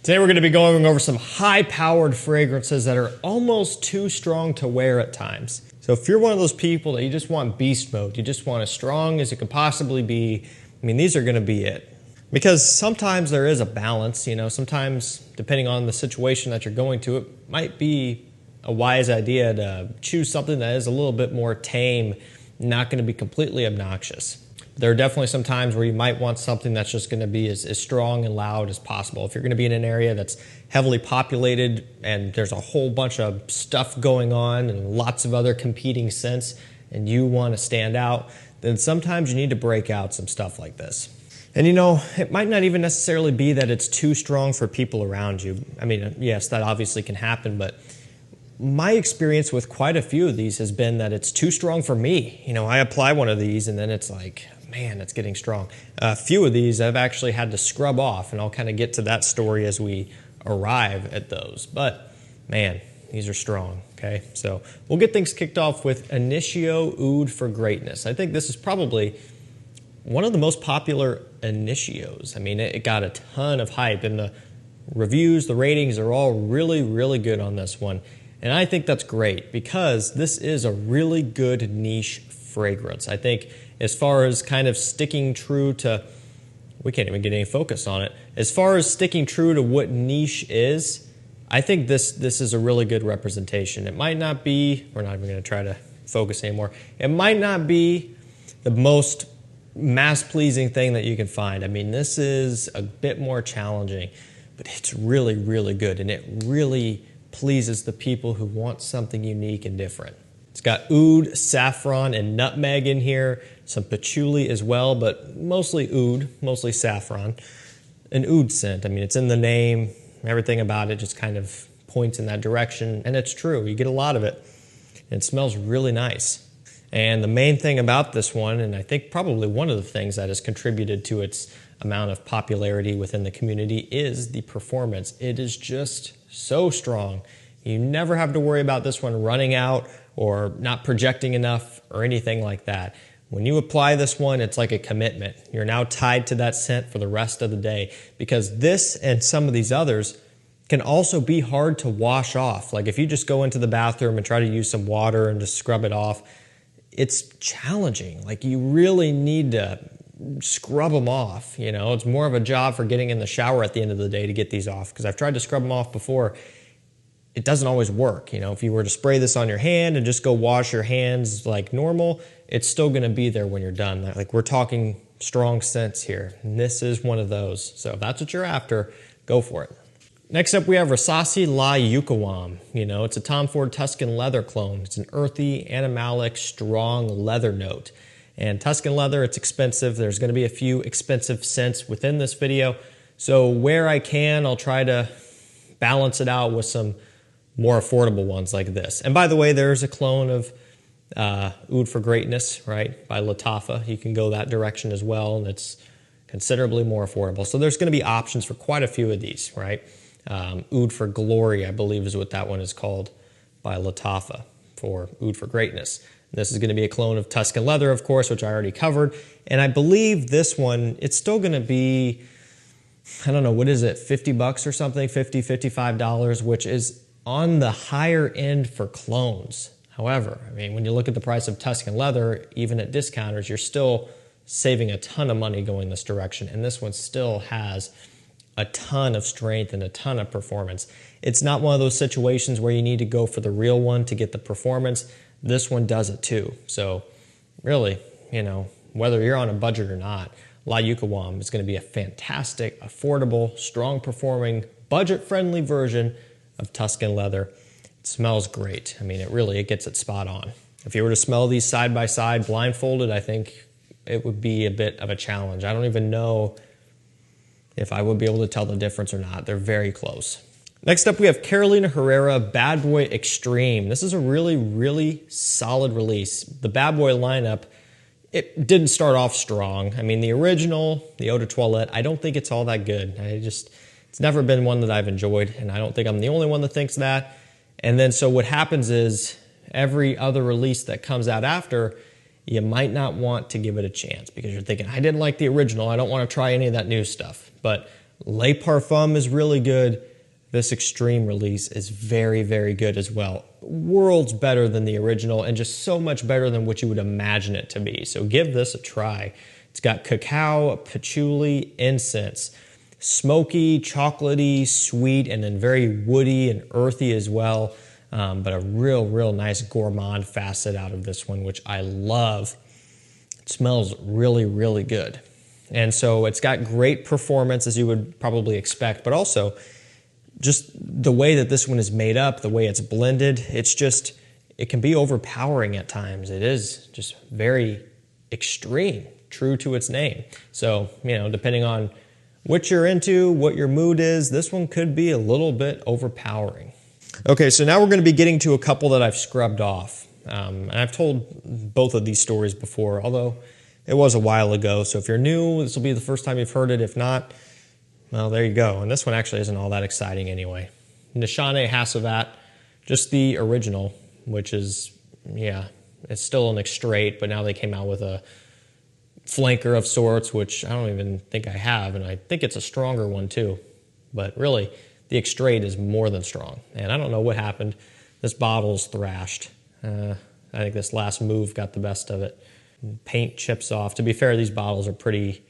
Today we're going to be going over some high-powered fragrances that are almost too strong to wear at times. So if you're one of those people that you just want beast mode, you just want as strong as it could possibly be, I mean, these are going to be it. Because sometimes there is a balance, you know, sometimes depending on the situation that you're going to, it might be a wise idea to choose something that is a little bit more tame, not going to be completely obnoxious. There are definitely some times where you might want something that's just going to be as strong and loud as possible. If you're going to be in an area that's heavily populated and there's a whole bunch of stuff going on and lots of other competing scents and you want to stand out, then sometimes you need to break out some stuff like this. And you know, it might not even necessarily be that it's too strong for people around you. I mean, yes, that obviously can happen, but my experience with quite a few of these has been that it's too strong for me. You know, I apply one of these and then it's like, man, it's getting strong. A few of these I've actually had to scrub off, and I'll kind of get to that story as we arrive at those. But man, these are strong, okay? So we'll get things kicked off with Initio Oud For Greatness. I think this is probably one of the most popular Initios. I mean, it got a ton of hype, and the reviews, the ratings are all really, really good on this one. And I think that's great because this is a really good niche fragrance. I think as far as kind of sticking true to, we can't even get any focus on it. As far as sticking true to what niche is, I think this is a really good representation. It might not be, we're not even going to try to focus anymore. It might not be the most mass-pleasing thing that you can find. I mean, this is a bit more challenging, but it's really, really good, and it really pleases the people who want something unique and different. It's got oud, saffron, and nutmeg in here, some patchouli as well, but mostly oud, mostly saffron. An oud scent, I mean, it's in the name, everything about it just kind of points in that direction, and it's true, you get a lot of it. It smells really nice. And the main thing about this one, and I think probably one of the things that has contributed to its amount of popularity within the community, is the performance. It is just so strong. You never have to worry about this one running out or not projecting enough or anything like that. When you apply this one, it's like a commitment. You're now tied to that scent for the rest of the day, because this and some of these others can also be hard to wash off. Like if you just go into the bathroom and try to use some water and just scrub it off, it's challenging. Like you really need to scrub them off. You know, it's more of a job for getting in the shower at the end of the day to get these off, because I've tried to scrub them off before. It doesn't always work. You know, if you were to spray this on your hand and just go wash your hands like normal, it's still going to be there when you're done. Like we're talking strong scents here, and this is one of those. So if that's what you're after, go for it. Next up, we have Rassasi La Yucawam. You know, it's a Tom Ford Tuscan leather clone. It's an earthy, animalic, strong leather note. And Tuscan leather, it's expensive. There's going to be a few expensive scents within this video. So where I can, I'll try to balance it out with some more affordable ones like this. And by the way, there's a clone of Oud For Greatness, right, by Lattafa. You can go that direction as well, and it's considerably more affordable. So there's going to be options for quite a few of these, right? Oud For Glory, I believe, is what that one is called by Lattafa for Oud For Greatness. This is going to be a clone of Tuscan leather, of course, which I already covered. And I believe this one, it's still going to be, I don't know, what is it, 50 bucks or something, $50, $55, which is on the higher end for clones. However, I mean, when you look at the price of Tuscan leather, even at discounters, you're still saving a ton of money going this direction. And this one still has a ton of strength and a ton of performance. It's not one of those situations where you need to go for the real one to get the performance. This one does it too. So really, you know, whether you're on a budget or not, La Yucawam is going to be a fantastic, affordable, strong performing, budget-friendly version of Tuscan leather. It smells great. I mean, it gets it spot on. If you were to smell these side by side blindfolded, I think it would be a bit of a challenge. I don't even know if I would be able to tell the difference or not. They're very close. Next up, we have Carolina Herrera Bad Boy Extreme. This is a really, really solid release. The Bad Boy lineup, it didn't start off strong. I mean, the original, the Eau de Toilette, I don't think it's all that good. It's never been one that I've enjoyed, and I don't think I'm the only one that thinks that. And then so what happens is every other release that comes out after, you might not want to give it a chance because you're thinking, I didn't like the original. I don't want to try any of that new stuff. But Le Parfum is really good. This extreme release is very, very good as well. Worlds better than the original and just so much better than what you would imagine it to be. So give this a try. It's got cacao, patchouli, incense, smoky, chocolatey, sweet, and then very woody and earthy as well. But a real nice gourmand facet out of this one, which I love. It smells really, really good. And so it's got great performance, as you would probably expect, but also just the way that this one is made up, the way it's blended, it can be overpowering at times. It is just very extreme, true to its name. So, depending on what you're into, what your mood is, this one could be a little bit overpowering. Okay, so now we're going to be getting to a couple that I've scrubbed off. And I've told both of these stories before, although it was a while ago. So if you're new, this will be the first time you've heard it. If not, well, there you go. And this one actually isn't all that exciting anyway. Nishan Hassat, just the original, which is, it's still an extrait, but now they came out with a flanker of sorts, which I don't even think I have, and I think it's a stronger one too. But really, the extrait is more than strong. And I don't know what happened. This bottle's thrashed. I think this last move got the best of it. Paint chips off. To be fair, these bottles are pretty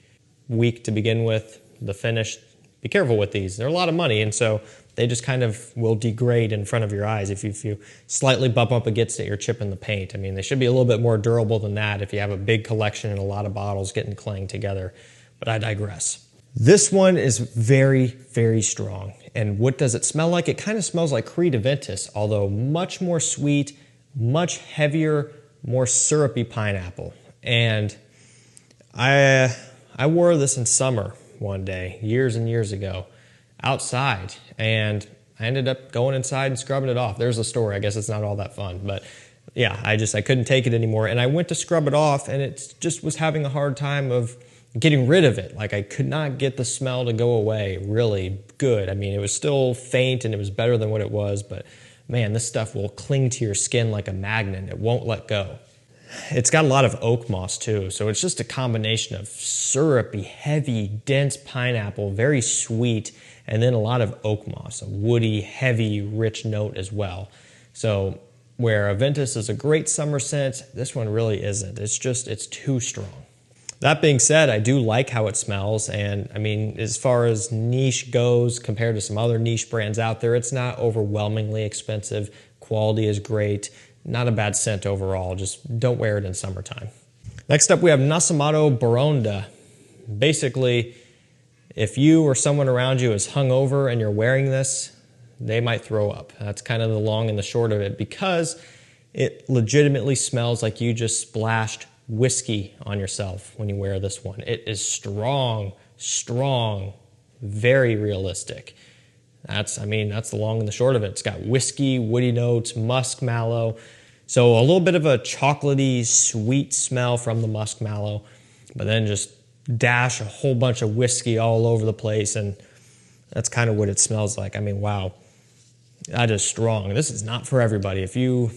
weak to begin with. The finish, be careful with these. They're a lot of money, and so they just kind of will degrade in front of your eyes. If you slightly bump up against it, you're chipping the paint. I mean, they should be a little bit more durable than that if you have a big collection and a lot of bottles getting clanged together. But I digress. This one is very, very strong. And what does it smell like? It kind of smells like Creed Aventus, although much more sweet, much heavier, more syrupy pineapple. And I wore this in summer one day, years and years ago, outside, and I ended up going inside and scrubbing it off. There's a story. I guess it's not all that fun, but yeah, I couldn't take it anymore. And I went to scrub it off, and it just was having a hard time of getting rid of it. Like, I could not get the smell to go away really good. I mean, it was still faint and it was better than what it was, but man, this stuff will cling to your skin like a magnet. It won't let go. It's got a lot of oak moss too, so it's just a combination of syrupy, heavy, dense pineapple, very sweet, and then a lot of oak moss, a woody, heavy, rich note as well. So where Aventus is a great summer scent, this one really isn't. It's too strong. That being said, I do like how it smells, and I mean, as far as niche goes, compared to some other niche brands out there, it's not overwhelmingly expensive. Quality is great. Not a bad scent overall, just don't wear it in summertime. Next up, we have Nascimento Baronda. Basically, if you or someone around you is hungover and you're wearing this, they might throw up. That's kind of the long and the short of it, because it legitimately smells like you just splashed whiskey on yourself when you wear this one. It is strong, very realistic. That's the long and the short of it. It's got whiskey, woody notes, musk mallow. So a little bit of a chocolatey, sweet smell from the musk mallow, but then just dash a whole bunch of whiskey all over the place, and that's kind of what it smells like. I mean, wow, that is strong. This is not for everybody. If you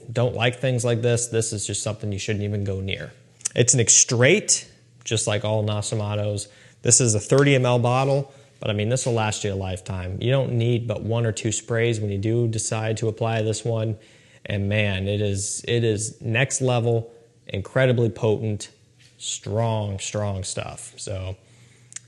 don't like things like this, this is just something you shouldn't even go near. It's an extrait, just like all Nascimentos. This is a 30 ml bottle. But I mean, this will last you a lifetime. You don't need but 1 or 2 sprays when you do decide to apply this one. And man, it is next level, incredibly potent, strong stuff. So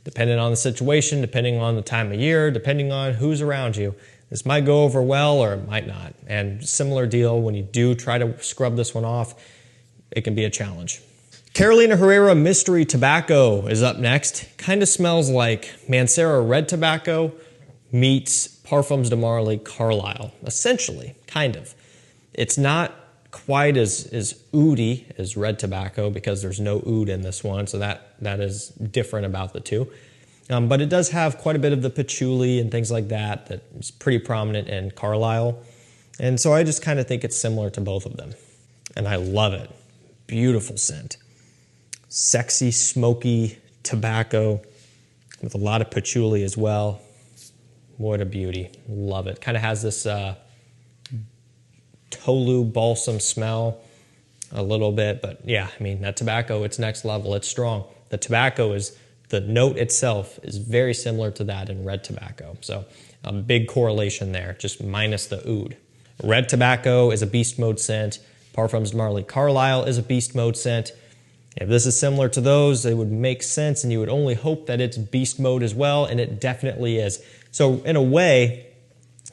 depending on the situation, depending on the time of year, depending on who's around you, this might go over well or it might not. And similar deal, when you do try to scrub this one off, it can be a challenge. Carolina Herrera Mystery Tobacco is up next. Kind of smells like Mancera Red Tobacco meets Parfums de Marly Carlisle, essentially, kind of. It's not quite as oudy as Red Tobacco because there's no oud in this one, so that is different about the two. But it does have quite a bit of the patchouli and things like that is pretty prominent in Carlisle. And so I just kind of think it's similar to both of them. And I love it. Beautiful scent. Sexy, smoky tobacco with a lot of patchouli as well. What a beauty. Love it. Kind of has this tolu balsam smell a little bit, but yeah, I mean, that tobacco, it's next level. It's strong. The tobacco is the note itself is very similar to that in red tobacco. So a big correlation there, just minus the oud. Red tobacco is a beast mode scent. Parfums de Marly Carlisle is a beast mode scent. If this is similar to those, it would make sense, and you would only hope that it's beast mode as well, and it definitely is. So in a way,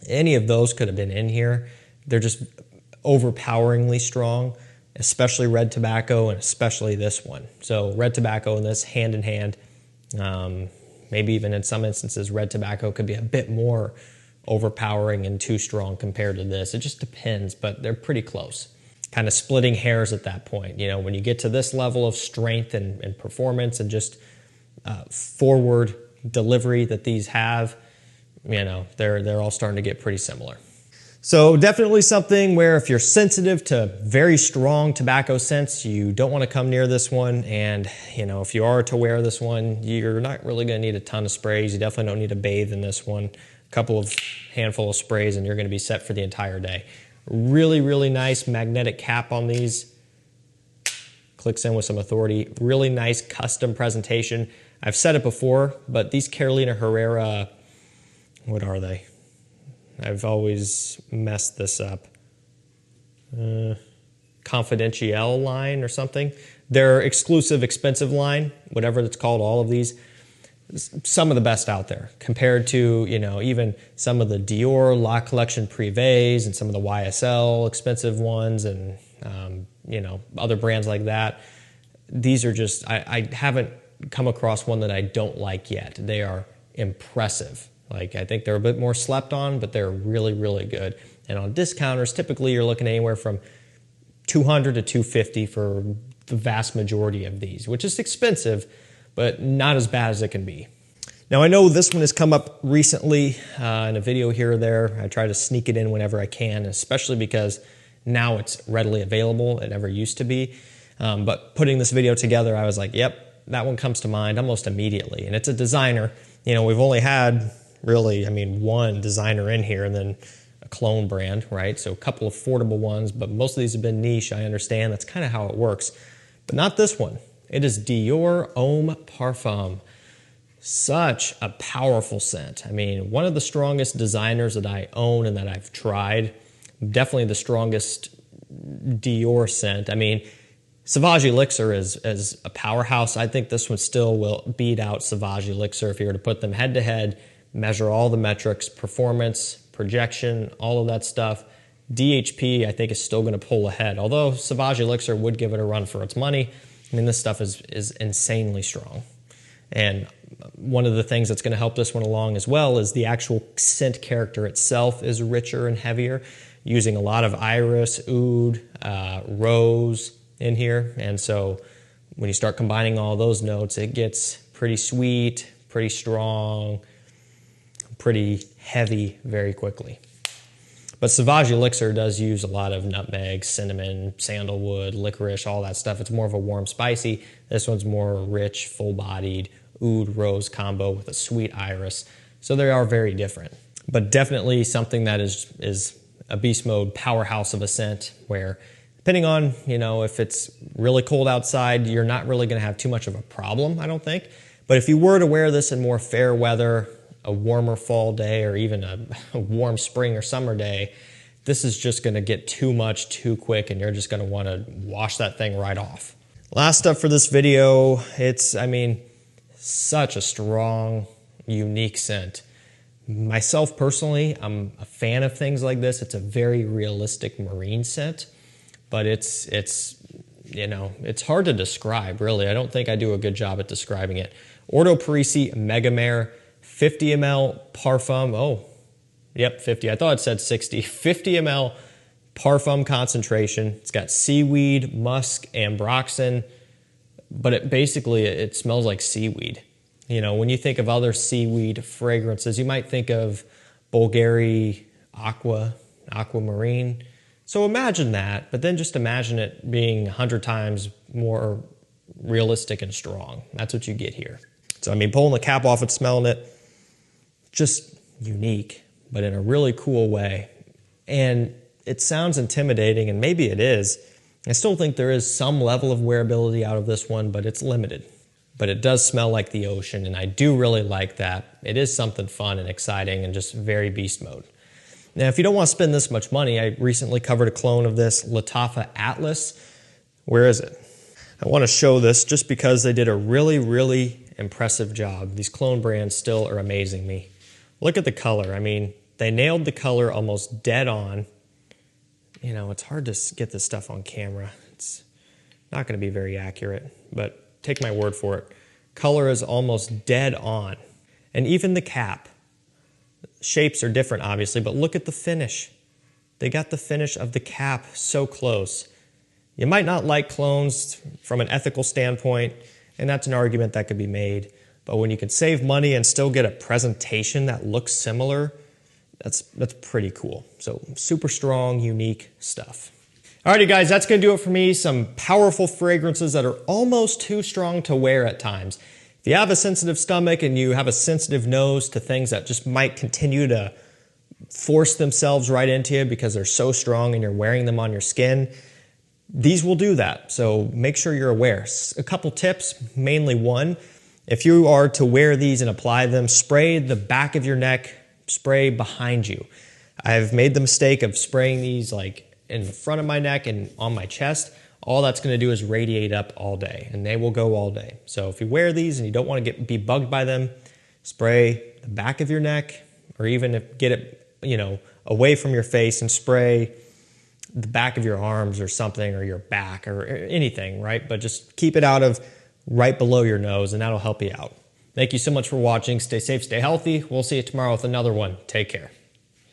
any of those could have been in here. They're just overpoweringly strong, especially red tobacco and especially this one. So red tobacco and this hand in hand. Maybe even in some instances, red tobacco could be a bit more overpowering and too strong compared to this. It just depends, but they're pretty close. Kind of splitting hairs at that point. You know, when you get to this level of strength and performance and just forward delivery that these have, you know, they're all starting to get pretty similar. So definitely something where if you're sensitive to very strong tobacco scents, you don't want to come near this one. And, you know, if you are to wear this one, you're not really going to need a ton of sprays. You definitely don't need to bathe in this one. A couple of handful of sprays and you're going to be set for the entire day. Really, really nice magnetic cap on these. Clicks in with some authority. Really nice custom presentation. I've said it before, but these Carolina Herrera, what are they? I've always messed this up. Confidential line or something. Their exclusive, expensive line, whatever it's called, all of these, some of the best out there compared to, you know, even some of the Dior La Collection Privés and some of the YSL expensive ones and, you know, other brands like that. These are just, I haven't come across one that I don't like yet. They are impressive. Like, I think they're a bit more slept on, but they're really, really good. And on discounters, typically you're looking anywhere from $200 to $250 for the vast majority of these, which is expensive, but not as bad as it can be. Now, I know this one has come up recently in a video here or there. I try to sneak it in whenever I can, especially because now it's readily available. It never used to be. But putting this video together, I was like, yep, that one comes to mind almost immediately. And it's a designer. You know, we've only had really, I mean, one designer in here and then a clone brand, right? So a couple affordable ones, but most of these have been niche. I understand that's kind of how it works, but not this one. It is Dior Homme Parfum. Such a powerful scent. I mean, one of the strongest designers that I own and that I've tried. Definitely the strongest Dior scent. I mean, Sauvage Elixir is a powerhouse. I think this one still will beat out Sauvage Elixir if you were to put them head to head, measure all the metrics, performance, projection, all of that stuff. DHP, I think, is still going to pull ahead. Although Sauvage Elixir would give it a run for its money. I mean, this stuff is insanely strong. And one of the things that's going to help this one along as well is the actual scent character itself is richer and heavier, using a lot of iris, oud, rose in here. And so when you start combining all those notes, it gets pretty sweet, pretty strong, pretty heavy very quickly. But Sauvage Elixir does use a lot of nutmeg, cinnamon, sandalwood, licorice, all that stuff. It's more of a warm, spicy. This one's more rich, full-bodied, oud rose combo with a sweet iris. So they are very different. But definitely something that is a beast mode powerhouse of a scent where, depending on, you know, if it's really cold outside, you're not really going to have too much of a problem, I don't think. But if you were to wear this in more fair weather, a warmer fall day, or even a warm spring or summer day, this is just going to get too much too quick, and you're just going to want to wash that thing right off. Last up for this video, it's, I mean, such a strong, unique scent. Myself personally, I'm a fan of things like this. It's a very realistic marine scent, but it's you know, it's hard to describe, really. I don't think I do a good job at describing it. Ordo Parisi Megamare 50 ml Parfum. Oh, yep, 50. I thought it said 60. 50 ml Parfum concentration. It's got seaweed, musk, ambroxan, but it smells like seaweed. You know, when you think of other seaweed fragrances, you might think of Bulgari aquamarine. So imagine that, but then just imagine it being 100 times more realistic and strong. That's what you get here. So, I mean, pulling the cap off and smelling it, just unique, but in a really cool way. And it sounds intimidating, and maybe it is. I still think there is some level of wearability out of this one, but it's limited. but it does smell like the ocean, and I do really like that. It is something fun and exciting and just very beast mode. Now, if you don't want to spend this much money, I recently covered a clone of this, Lattafa Atlas. Where is it? I want to show this just because they did a really, really impressive job. These clone brands still are amazing me. Look at the color. I mean, they nailed the color almost dead on. You know, it's hard to get this stuff on camera. It's not going to be very accurate, but take my word for it. Color is almost dead on. And even the cap. Shapes are different, obviously, but look at the finish. They got the finish of the cap so close. You might not like clones from an ethical standpoint, and that's an argument that could be made. But when you can save money and still get a presentation that looks similar, that's pretty cool. So super strong, unique stuff. Alrighty guys, that's gonna do it for me. Some powerful fragrances that are almost too strong to wear at times. If you have a sensitive stomach and you have a sensitive nose to things that just might continue to force themselves right into you because they're so strong and you're wearing them on your skin, these will do that. So make sure you're aware. A couple tips, mainly one, if you are to wear these and apply them, spray the back of your neck, spray behind you. I've made the mistake of spraying these like in the front of my neck and on my chest. All that's going to do is radiate up all day, and they will go all day. So if you wear these and you don't want to be bugged by them, spray the back of your neck, or even get it, away from your face and spray the back of your arms or something, or your back or anything, right? But just keep it out of right below your nose, and that'll help you out. Thank you so much for watching. Stay safe, stay healthy. We'll see you tomorrow with another one. Take care.